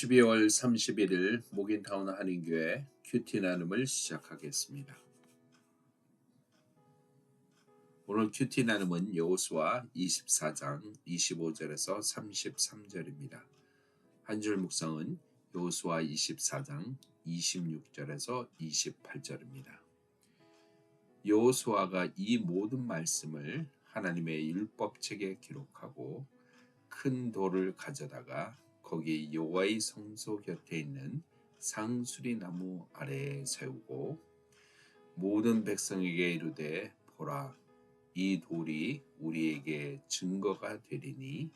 12월 31일 목인타운 한인교회 큐티 나눔을 시작하겠습니다. 오늘 큐티 나눔은 여호수아 24장 25절에서 33절입니다. 한 줄 묵상은 여호수아 24장 26절에서 28절입니다. 여호수아가 이 모든 말씀을 하나님의 율법책에 기록하고 큰 돌을 가져다가 거기 여호와의 성소 곁에 있는 상수리 나무 아래에 세우고 모든 백성에게 이르되 보라, 이 돌이 우리에게 증거가 되리니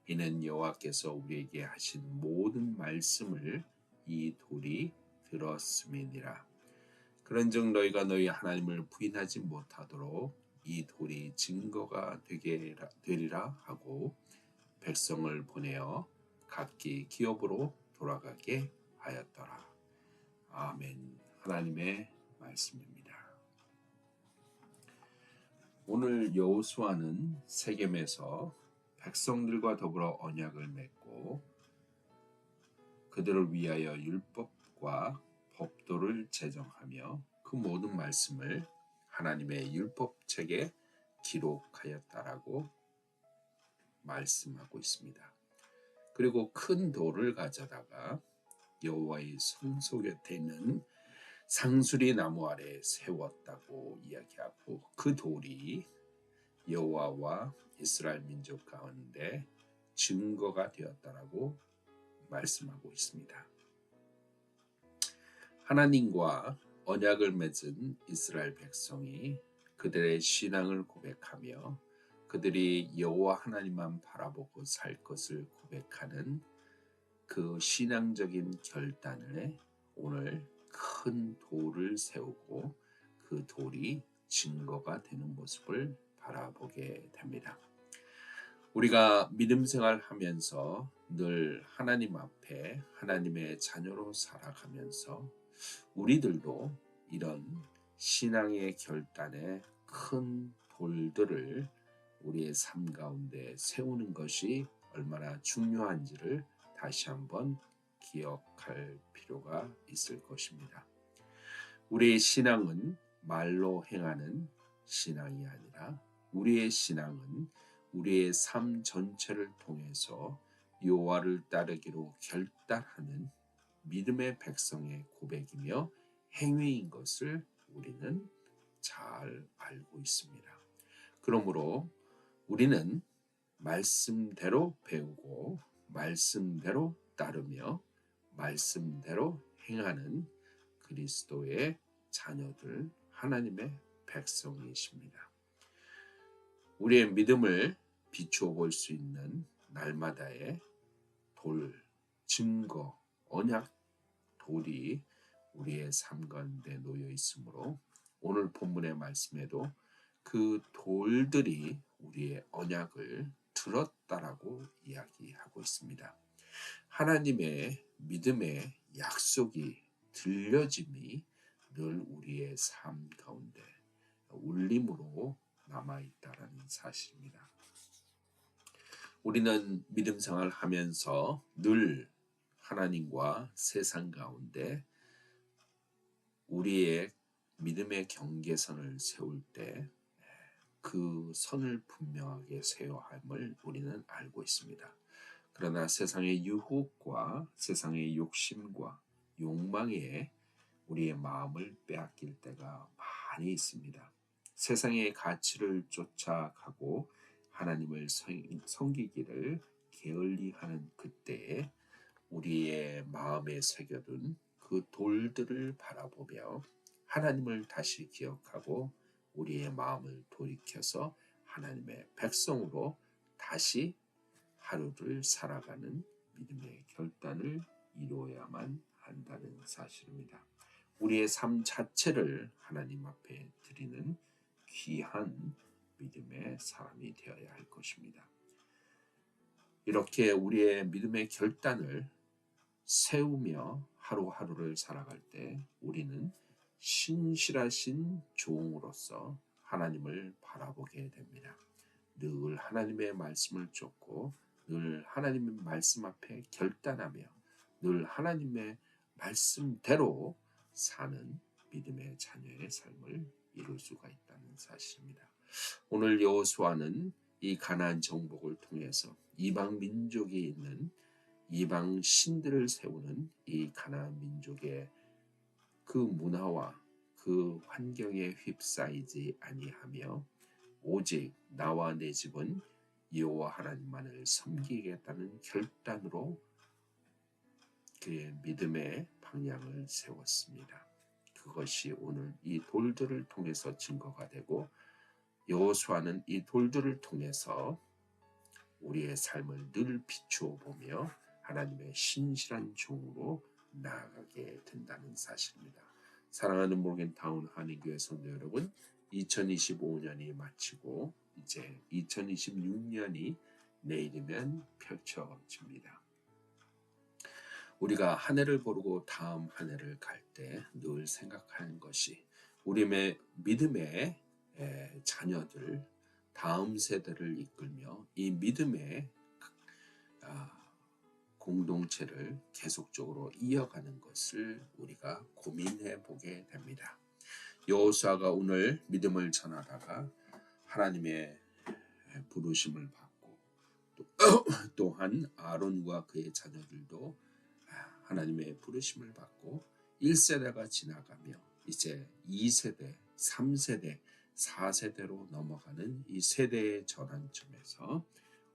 이는 여호와께서 우리에게 하신 모든 말씀을 이 돌이 들었음이니라. 그런즉 너희가 너희 하나님을 부인하지 못하도록 이 돌이 증거가 되리라 하고 백성을 보내어 각기 기업으로 돌아가게 하였더라. 아멘. 하나님의 말씀입니다. 오늘 여호수아는 세겜에서 백성들과 더불어 언약을 맺고 그들을 위하여 율법과 법도를 제정하며 그 모든 말씀을 하나님의 율법책에 기록하였다라고 말씀하고 있습니다. 그리고 큰 돌을 가져다가 여호와의 성소 곁에 있는 상수리 나무 아래에 세웠다고 이야기하고 그 돌이 여호와와 이스라엘 민족 가운데 증거가 되었다라고 말씀하고 있습니다. 하나님과 언약을 맺은 이스라엘 백성이 그들의 신앙을 고백하며 그들이 여호와 하나님만 바라보고 살 것을 고백하는 그 신앙적인 결단에 오늘 큰 돌을 세우고 그 돌이 증거가 되는 모습을 바라보게 됩니다. 우리가 믿음 생활하면서 늘 하나님 앞에 하나님의 자녀로 살아가면서 우리들도 이런 신앙의 결단에 큰 돌들을 우리의 삶 가운데 세우는 것이 얼마나 중요한지를 다시 한번 기억할 필요가 있을 것입니다. 우리의 신앙은 말로 행하는 신앙이 아니라 우리의 신앙은 우리의 삶 전체를 통해서 여호와를 따르기로 결단하는 믿음의 백성의 고백이며 행위인 것을 우리는 잘 알고 있습니다. 그러므로 우리는 말씀대로 배우고 말씀대로 따르며 말씀대로 행하는 그리스도의 자녀들, 하나님의 백성이십니다. 우리의 믿음을 비추어 볼 수 있는 날마다의 돌, 증거, 언약, 돌이 우리의 삶 가운데 놓여 있으므로 오늘 본문의 말씀에도 그 돌들이 우리의 언약을 들었다라고 이야기하고 있습니다. 하나님의 믿음의 약속이 들려짐이 늘 우리의 삶 가운데 울림으로 남아있다라는 사실입니다. 우리는 믿음 생활을 하면서 늘 하나님과 세상 가운데 우리의 믿음의 경계선을 세울 때 그 선을 분명하게 세워야 함을 우리는 알고 있습니다. 그러나 세상의 유혹과 세상의 욕심과 욕망에 우리의 마음을 빼앗길 때가 많이 있습니다. 세상의 가치를 쫓아가고 하나님을 섬기기를 게을리하는 그때에 우리의 마음에 새겨둔 그 돌들을 바라보며 하나님을 다시 기억하고 우리의 마음을 돌이켜서 하나님의 백성으로 다시 하루를 살아가는 믿음의 결단을 이루어야만 한다는 사실입니다. 우리의 삶 자체를 하나님 앞에 드리는 귀한 믿음의 사람이 되어야 할 것입니다. 이렇게 우리의 믿음의 결단을 세우며 하루하루를 살아갈 때 우리는 신실하신 종으로서 하나님을 바라보게 됩니다. 늘 하나님의 말씀을 쫓고 늘 하나님의 말씀 앞에 결단하며 늘 하나님의 말씀대로 사는 믿음의 자녀의 삶을 이룰 수가 있다는 사실입니다. 오늘 여호수아는 이 가나안 정복을 통해서 이방 민족이 있는 이방 신들을 세우는 이 가나안 민족의 그 문화와 그 환경에 휩싸이지 아니하며 오직 나와 내 집은 여호와 하나님만을 섬기겠다는 결단으로 그의 믿음의 방향을 세웠습니다. 그것이 오늘 이 돌들을 통해서 증거가 되고 여호수아는 이 돌들을 통해서 우리의 삶을 늘 비추어 보며 하나님의 신실한 종으로 나아가게 된다는 사실입니다. 사랑하는 모르겐타운 한인교회 성도 여러분, 2025년이 마치고 이제 2026년이 내일이면 펼쳐집니다. 우리가 한 해를 고르고 다음 한 해를 갈 때 늘 생각하는 것이 우리의 믿음의 자녀들, 다음 세대를 이끌며 이 믿음의 공동체를 계속적으로 이어가는 것을 우리가 고민해 보게 됩니다. 여호수아가 오늘 믿음을 전하다가 하나님의 부르심을 받고 또한 아론과 그의 자녀들도 하나님의 부르심을 받고 1세대가 지나가며 이제 2세대, 3세대, 4세대로 넘어가는 이 세대의 전환점에서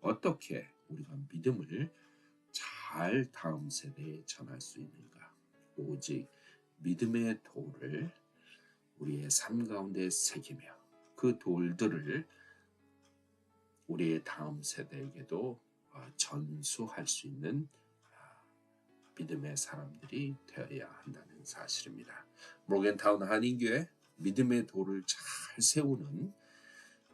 어떻게 우리가 믿음을 잘 다음 세대에 전할 수 있는가? 오직 믿음의 돌을 우리의 삶 가운데 새기며 그 돌들을 우리의 다음 세대에게도 전수할 수 있는 믿음의 사람들이 되어야 한다는 사실입니다. 모르겐타운 한인교회 믿음의 돌을 잘 세우는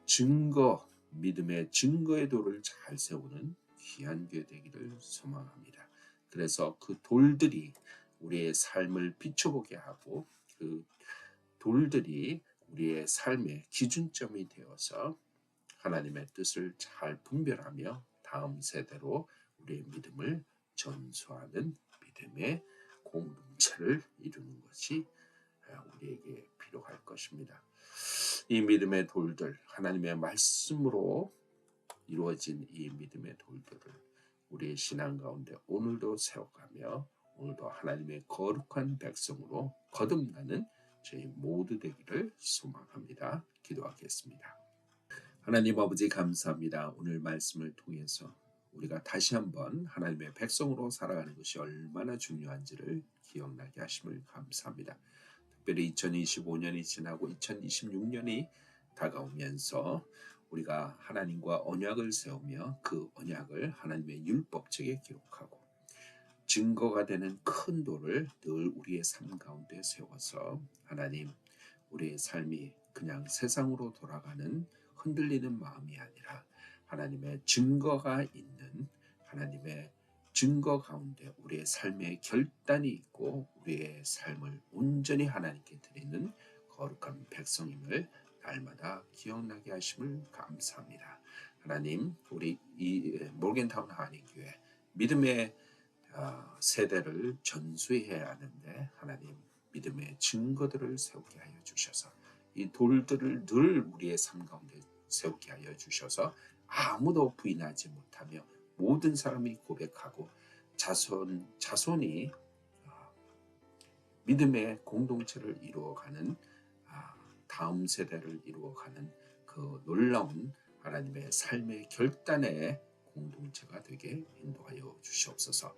증거, 믿음의 증거의 돌을 잘 세우는 귀한 교회 되기를 소망합니다. 그래서 그 돌들이 우리의 삶을 비춰보게 하고 그 돌들이 우리의 삶의 기준점이 되어서 하나님의 뜻을 잘 분별하며 다음 세대로 우리의 믿음을 전수하는 믿음의 공동체를 이루는 것이 우리에게 필요할 것입니다. 이 믿음의 돌들, 하나님의 말씀으로 이루어진 이 믿음의 돌들을 우리의 신앙 가운데 오늘도 세워가며 오늘도 하나님의 거룩한 백성으로 거듭나는 저희 모두 되기를 소망합니다. 기도하겠습니다. 하나님 아버지 감사합니다. 오늘 말씀을 통해서 우리가 다시 한번 하나님의 백성으로 살아가는 것이 얼마나 중요한지를 기억나게 하심을 감사합니다. 특별히 2025년이 지나고 2026년이 다가오면서 우리가 하나님과 언약을 세우며 그 언약을 하나님의 율법책에 기록하고 증거가 되는 큰 돌을 늘 우리의 삶 가운데 세워서 하나님 우리의 삶이 그냥 세상으로 돌아가는 흔들리는 마음이 아니라 하나님의 증거가 있는 하나님의 증거 가운데 우리의 삶의 결단이 있고 우리의 삶을 온전히 하나님께 드리는 거룩한 백성임을 날마다 기억나게 하심을 감사합니다. 하나님 우리 이 모르겐타운 한인교회 믿음의 세대를 전수해야 하는데 하나님 믿음의 증거들을 세우게 하여 주셔서 이 돌들을 늘 우리의 삶 가운데 세우게 하여 주셔서 아무도 부인하지 못하며 모든 사람이 고백하고 자손이 믿음의 공동체를 이루어가는 다음 세대를 이루어가는 그 놀라운 하나님의 삶의 결단의 공동체가 되게 인도하여 주시옵소서.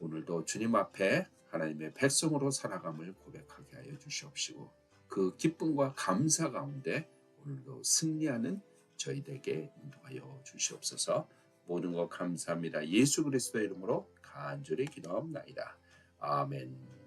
오늘도 주님 앞에 하나님의 백성으로 살아감을 고백하게 하여 주시옵시고 그 기쁨과 감사 가운데 오늘도 승리하는 저희에게 인도하여 주시옵소서. 모든 것 감사합니다. 예수 그리스도의 이름으로 간절히 기도하옵나이다. 아멘.